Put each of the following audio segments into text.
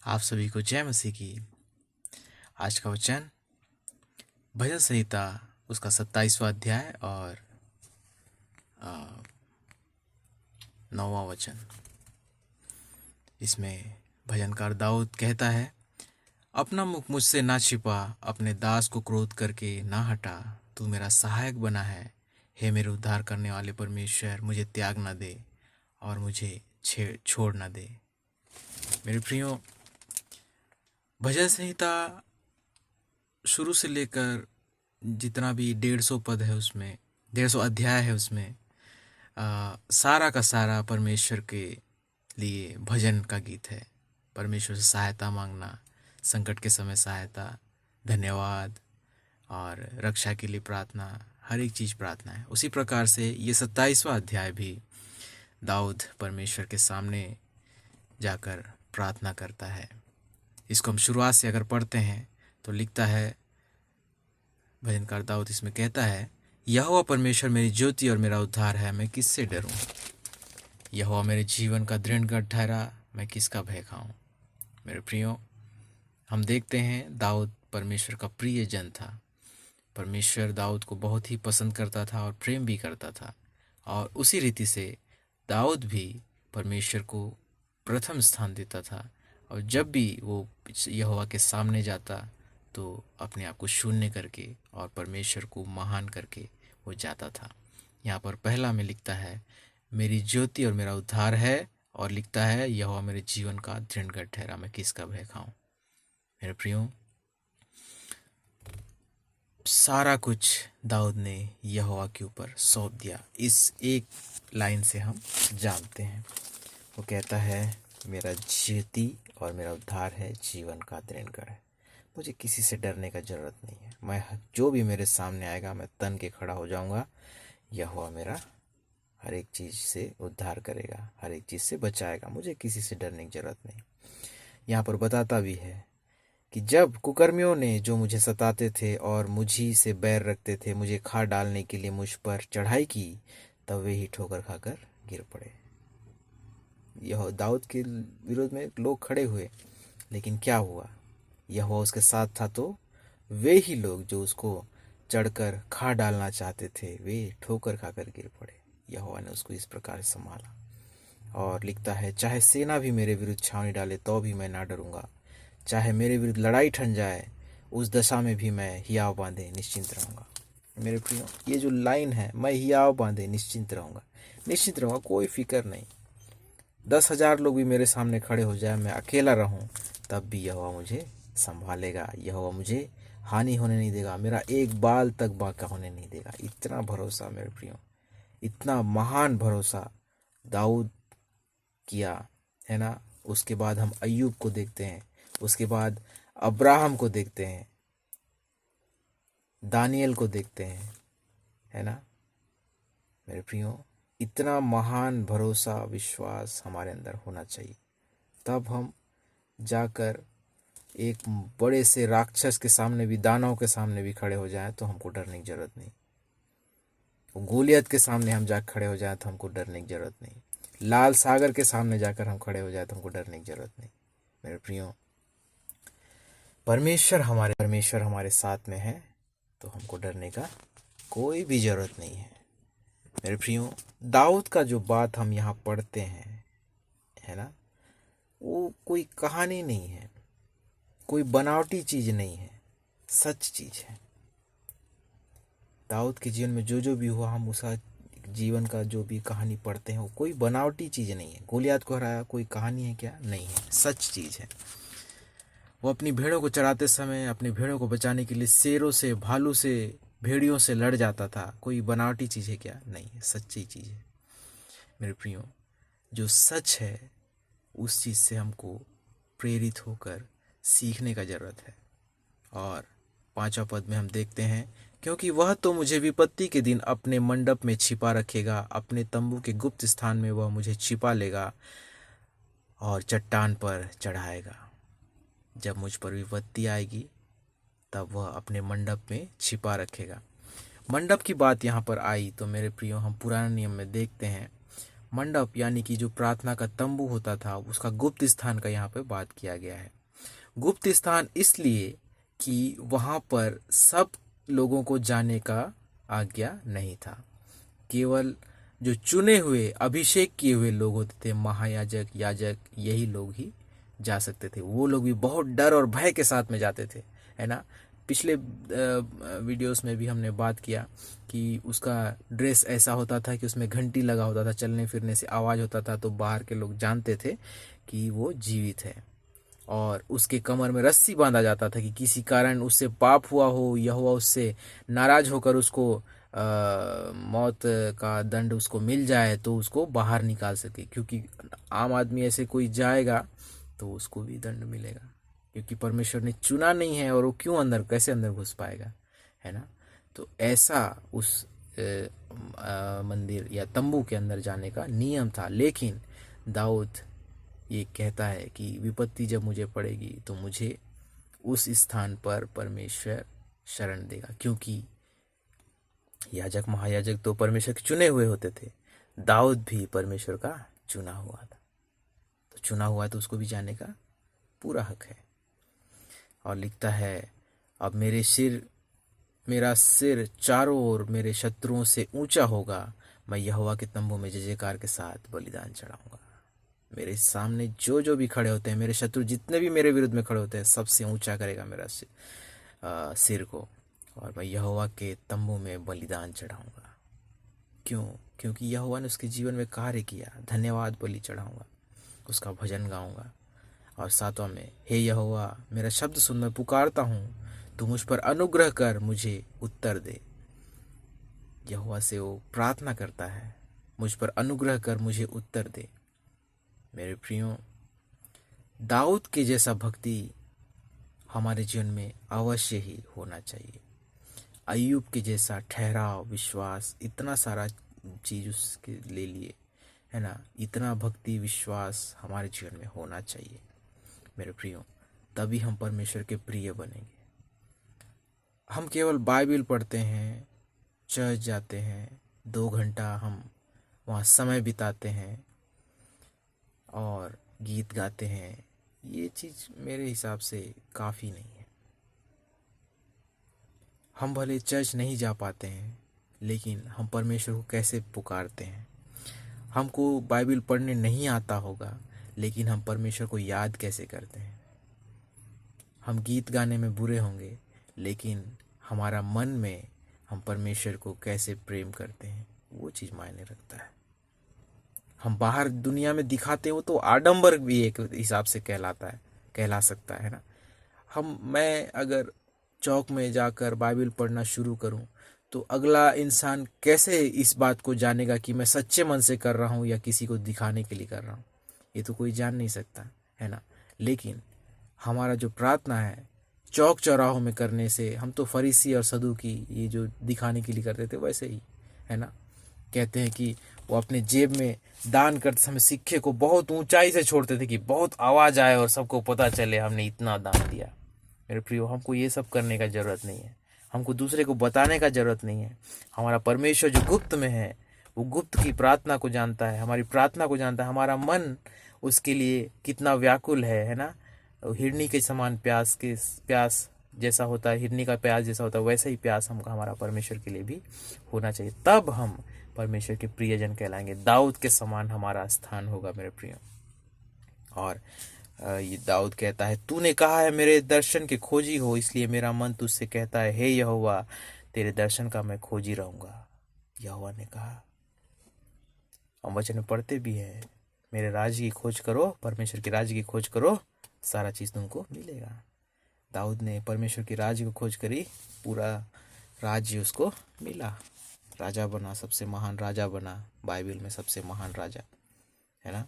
आप सभी को जय मसीह की। आज का वचन भजन संहिता उसका 27वां अध्याय और 9वां वचन। इसमें भजनकार दाऊद कहता है, अपना मुख मुझसे ना छिपा, अपने दास को क्रोध करके ना हटा। तू मेरा सहायक बना है, हे मेरे उद्धार करने वाले परमेश्वर, मुझे त्याग ना दे और मुझे छोड़ ना दे। मेरे प्रियो, भजन संहिता शुरू से लेकर जितना भी 150 पद है उसमें, 150 अध्याय है उसमें, सारा का सारा परमेश्वर के लिए भजन का गीत है। परमेश्वर से सहायता मांगना, संकट के समय सहायता, धन्यवाद और रक्षा के लिए प्रार्थना, हर एक चीज़ प्रार्थना है। उसी प्रकार से ये 27वां अध्याय भी दाऊद परमेश्वर के सामने जाकर प्रार्थना करता है। इसको हम शुरुआत से अगर पढ़ते हैं तो लिखता है, भजनकार दाऊद इसमें कहता है, यहोवा परमेश्वर मेरी ज्योति और मेरा उद्धार है, मैं किससे डरूं। यहोवा मेरे जीवन का दृढ़ गढ़ ठहरा, मैं किसका भय खाऊं। मेरे प्रियो, हम देखते हैं दाऊद परमेश्वर का प्रिय जन था। परमेश्वर दाऊद को बहुत ही पसंद करता था और प्रेम भी करता था, और उसी रीति से दाऊद भी परमेश्वर को प्रथम स्थान देता था। और जब भी वो यहोवा के सामने जाता तो अपने आप को शून्य करके और परमेश्वर को महान करके वो जाता था। यहाँ पर पहला में लिखता है, मेरी ज्योति और मेरा उद्धार है, और लिखता है, यहोवा मेरे जीवन का दृढ़ गढ़ ठहरा, मैं किसका भय खाऊं। मेरे प्रियो, सारा कुछ दाऊद ने यहोवा के ऊपर सौंप दिया। इस एक लाइन से हम जानते हैं। वो कहता है, मेरा ज्योति और मेरा उद्धार है, जीवन का दृढ़ गढ़ है, मुझे किसी से डरने का ज़रूरत नहीं है। मैं जो भी मेरे सामने आएगा मैं तन के खड़ा हो जाऊंगा। यहोवा मेरा हर एक चीज़ से उद्धार करेगा, हर एक चीज़ से बचाएगा, मुझे किसी से डरने की ज़रूरत नहीं। यहाँ पर बताता भी है कि जब कुकर्मियों ने जो मुझे सताते थे और मुझी से बैर रखते थे, मुझे खा डालने के लिए मुझ पर चढ़ाई की, तब वे ही ठोकर खाकर गिर पड़े। यह दाऊद के विरोध में लोग खड़े हुए, लेकिन क्या हुआ, यहोवा उसके साथ था, तो वे ही लोग जो उसको चढ़कर खा डालना चाहते थे, वे ठोकर खाकर गिर पड़े। यहोवा ने उसको इस प्रकार संभाला। और लिखता है, चाहे सेना भी मेरे विरुद्ध छावनी डाले तो भी मैं ना डरूंगा, चाहे मेरे विरुद्ध लड़ाई ठन जाए, उस दशा में भी मैं हियाव बांधे निश्चिंत रहूंगा। मेरे प्रियो, ये जो लाइन है, मैं हियाव बांधे निश्चिंत रहूंगा, निश्चिंत रहूंगा, कोई फिक्र नहीं। 10,000 लोग भी मेरे सामने खड़े हो जाए, मैं अकेला रहूं, तब भी यहोवा मुझे संभालेगा, यहोवा मुझे हानि होने नहीं देगा, मेरा एक बाल तक बांका होने नहीं देगा। इतना भरोसा मेरे प्रियो, इतना महान भरोसा दाऊद किया है ना। उसके बाद हम अय्यूब को देखते हैं, उसके बाद अब्राहम को देखते हैं, दानियल को देखते हैं, है ना। मेरे प्रियो, इतना महान भरोसा विश्वास हमारे अंदर होना चाहिए, तब हम जाकर एक बड़े से राक्षस के सामने भी, दानव के सामने भी खड़े हो जाएं तो हमको डरने की जरूरत नहीं। गोलियत के सामने हम जाकर खड़े हो जाएं तो हमको डरने की जरूरत नहीं। लाल सागर के सामने जाकर हम खड़े हो जाए तो हमको डरने की जरूरत नहीं। मेरे प्रियो, परमेश्वर हमारे साथ में है, तो हमको डरने का कोई भी जरूरत नहीं है। मेरे प्रियो, दाऊद का जो बात हम यहाँ पढ़ते हैं, है ना, वो कोई कहानी नहीं है, कोई बनावटी चीज नहीं है, सच चीज है। दाऊद के जीवन में जो जो भी हुआ, हम उसका जीवन का जो भी कहानी पढ़ते हैं, वो कोई बनावटी चीज नहीं है। गोलियत को हराया कोई कहानी है क्या? नहीं है, सच चीज है। वो अपनी भेड़ों को चराते समय अपनी भेड़ों को बचाने के लिए शेरों से, भालू से, भेड़ियों से लड़ जाता था। कोई बनावटी चीज है क्या? नहीं है, सच्ची चीज है। मेरे प्रियो, जो सच है उस चीज से हमको प्रेरित होकर सीखने का जरूरत है। और 5वां पद में हम देखते हैं, क्योंकि वह तो मुझे विपत्ति के दिन अपने मंडप में छिपा रखेगा, अपने तंबू के गुप्त स्थान में वह मुझे छिपा लेगा और चट्टान पर चढ़ाएगा। जब मुझ पर विपत्ति आएगी तब वह अपने मंडप में छिपा रखेगा। मंडप की बात यहाँ पर आई तो मेरे प्रियो, हम पुराने नियम में देखते हैं, मंडप यानी कि जो प्रार्थना का तंबू होता था उसका गुप्त स्थान का यहाँ पे बात किया गया है। गुप्त स्थान इसलिए कि वहाँ पर सब लोगों को जाने का आज्ञा नहीं था। केवल जो चुने हुए अभिषेक किए हुए लोग होते थे, महायाजक, याजक, यही लोग ही जा सकते थे। वो लोग भी बहुत डर और भय के साथ में जाते थे, है ना। पिछले वीडियोस में भी हमने बात किया कि उसका ड्रेस ऐसा होता था कि उसमें घंटी लगा होता था, चलने फिरने से आवाज़ होता था, तो बाहर के लोग जानते थे कि वो जीवित है। और उसके कमर में रस्सी बांधा जाता था कि किसी कारण उससे पाप हुआ हो या हुआ उससे नाराज होकर उसको मौत का दंड उसको मिल जाए तो उसको बाहर निकाल सके, क्योंकि आम आदमी ऐसे कोई जाएगा तो उसको भी दंड मिलेगा, क्योंकि परमेश्वर ने चुना नहीं है और वो क्यों अंदर, कैसे अंदर घुस पाएगा, है ना। तो ऐसा उस मंदिर या तंबू के अंदर जाने का नियम था। लेकिन दाऊद ये कहता है कि विपत्ति जब मुझे पड़ेगी तो मुझे उस स्थान पर परमेश्वर शरण देगा, क्योंकि याजक महायाजक तो परमेश्वर के चुने हुए होते थे। दाऊद भी परमेश्वर का चुना हुआ था, तो चुना हुआ है तो उसको भी जाने का पूरा हक है। और लिखता है, अब मेरा सिर चारों ओर मेरे शत्रुओं से ऊंचा होगा, मैं यहोवा के तंबू में जय जयकार के साथ बलिदान चढ़ाऊंगा। मेरे सामने जो जो भी खड़े होते हैं, मेरे शत्रु जितने भी मेरे विरुद्ध में खड़े होते हैं, सबसे ऊंचा करेगा मेरा सिर को, और मैं यहोवा के तंबू में बलिदान चढ़ाऊंगा। क्यों? क्योंकि यहोवा ने उसके जीवन में कार्य किया। धन्यवाद बलि चढ़ाऊंगा, उसका भजन गाऊंगा। और सातवां में, हे यहोवा मेरा शब्द सुन, मैं पुकारता हूँ, तू मुझ पर अनुग्रह कर, मुझे उत्तर दे। यहोवा से वो प्रार्थना करता है, मुझ पर अनुग्रह कर, मुझे उत्तर दे। मेरे प्रियो, दाऊद के जैसा भक्ति हमारे जीवन में अवश्य ही होना चाहिए। अय्यूब के जैसा ठहराव, विश्वास, इतना सारा चीज उसके ले लिए, है ना। इतना भक्ति विश्वास हमारे जीवन में होना चाहिए मेरे प्रियो, तभी हम परमेश्वर के प्रिय बनेंगे। हम केवल बाइबल पढ़ते हैं, चर्च जाते हैं, 2 घंटा हम वहाँ समय बिताते हैं और गीत गाते हैं, ये चीज़ मेरे हिसाब से काफ़ी नहीं है। हम भले चर्च नहीं जा पाते हैं, लेकिन हम परमेश्वर को कैसे पुकारते हैं। हमको बाइबल पढ़ने नहीं आता होगा, लेकिन हम परमेश्वर को याद कैसे करते हैं। हम गीत गाने में बुरे होंगे, लेकिन हमारा मन में हम परमेश्वर को कैसे प्रेम करते हैं, वो चीज़ मायने रखता है। हम बाहर दुनिया में दिखाते हो तो आडंबर भी एक हिसाब से कहला सकता है ना। मैं अगर चौक में जाकर बाइबल पढ़ना शुरू करूं तो अगला इंसान कैसे इस बात को जानेगा कि मैं सच्चे मन से कर रहा हूं या किसी को दिखाने के लिए कर रहा हूं। ये तो कोई जान नहीं सकता, है ना। लेकिन हमारा जो प्रार्थना है चौक चौराहों में करने से, हम तो फरीसी और सदूकी ये जो दिखाने के लिए करते थे वैसे ही, है ना। कहते हैं कि वो अपने जेब में दान करते समय सिक्के को बहुत ऊंचाई से छोड़ते थे कि बहुत आवाज़ आए और सबको पता चले हमने इतना दान दिया। मेरे प्रियो, हमको ये सब करने का ज़रूरत नहीं है, हमको दूसरे को बताने का ज़रूरत नहीं है। हमारा परमेश्वर जो गुप्त में है, वो गुप्त की प्रार्थना को जानता है, हमारी प्रार्थना को जानता है, हमारा मन उसके लिए कितना व्याकुल है ना। हिरनी के समान प्यास जैसा होता है, हिरनी का प्यास जैसा होता है, वैसा ही प्यास हमको हमारा परमेश्वर के लिए भी होना चाहिए। तब हम परमेश्वर के प्रियजन कहलाएंगे, दाऊद के समान हमारा स्थान होगा मेरे प्रियो। और ये दाऊद कहता है, तूने कहा है मेरे दर्शन के खोजी हो, इसलिए मेरा मन तुझसे कहता है, हे यहोवा तेरे दर्शन का मैं खोजी रहूंगा। यहोवा ने कहा, हम वचन में पढ़ते भी है, मेरे राज्य की खोज करो, परमेश्वर के राज्य की खोज करो, सारा चीज़ तुमको मिलेगा। दाऊद ने परमेश्वर के राज्य को खोज करी, पूरा राज्य उसको मिला, राजा बना, सबसे महान राजा बना, बाइबल में सबसे महान राजा, है ना।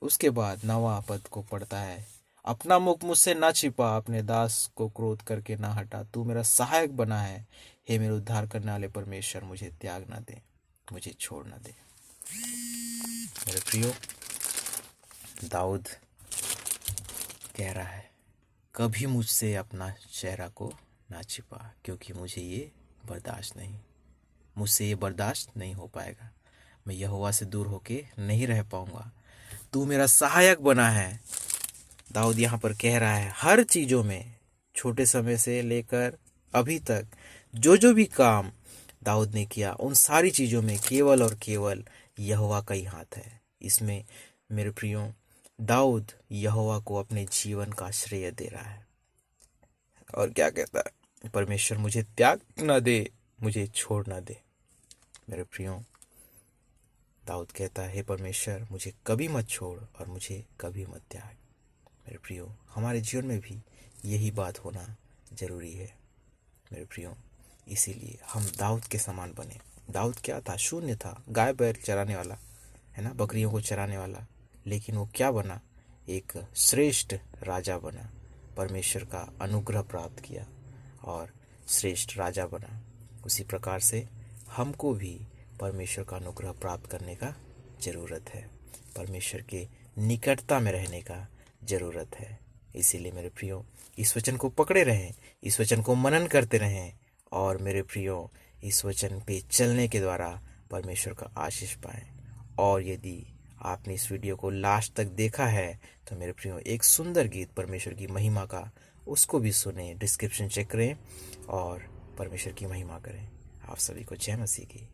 उसके बाद 9वां पद को पढ़ता है, अपना मुख मुझसे ना छिपा, अपने दास को क्रोध करके ना हटा, तू मेरा सहायक बना है, हे मेरे उद्धार करने वाले परमेश्वर, मुझे त्याग ना दे, मुझे छोड़ ना दे। मेरे प्रियो, दाऊद कह रहा है, कभी मुझसे अपना चेहरा को ना छिपा, क्योंकि मुझसे ये बर्दाश्त नहीं हो पाएगा। मैं यहोवा से दूर होके नहीं रह पाऊंगा। तू मेरा सहायक बना है। दाऊद यहाँ पर कह रहा है हर चीज़ों में, छोटे समय से लेकर अभी तक जो जो भी काम दाऊद ने किया, उन सारी चीज़ों में केवल और केवल यहोवा का ही हाथ है। इसमें मेरे प्रियो, दाऊद यहोवा को अपने जीवन का श्रेय दे रहा है और क्या कहता है, परमेश्वर मुझे त्याग न दे, मुझे छोड़ न दे। मेरे प्रियो, दाऊद कहता है हे परमेश्वर मुझे कभी मत छोड़ और मुझे कभी मत त्याग। मेरे प्रियो, हमारे जीवन में भी यही बात होना जरूरी है मेरे प्रियो। इसीलिए हम दाऊद के समान बने। दाऊद क्या था? शून्य था, गाय बैल चराने वाला, है ना, बकरियों को चराने वाला। लेकिन वो क्या बना? एक श्रेष्ठ राजा बना, परमेश्वर का अनुग्रह प्राप्त किया और श्रेष्ठ राजा बना। उसी प्रकार से हमको भी परमेश्वर का अनुग्रह प्राप्त करने का ज़रूरत है, परमेश्वर के निकटता में रहने का ज़रूरत है। इसीलिए मेरे प्रियो, इस वचन को पकड़े रहें, इस वचन को मनन करते रहें और मेरे प्रियो, इस वचन पे चलने के द्वारा परमेश्वर का आशीष पाएं। और यदि आपने इस वीडियो को लास्ट तक देखा है तो मेरे प्रियो, एक सुंदर गीत परमेश्वर की महिमा का, उसको भी सुने, डिस्क्रिप्शन चेक करें और परमेश्वर की महिमा करें। आप सभी को जय मसीह की।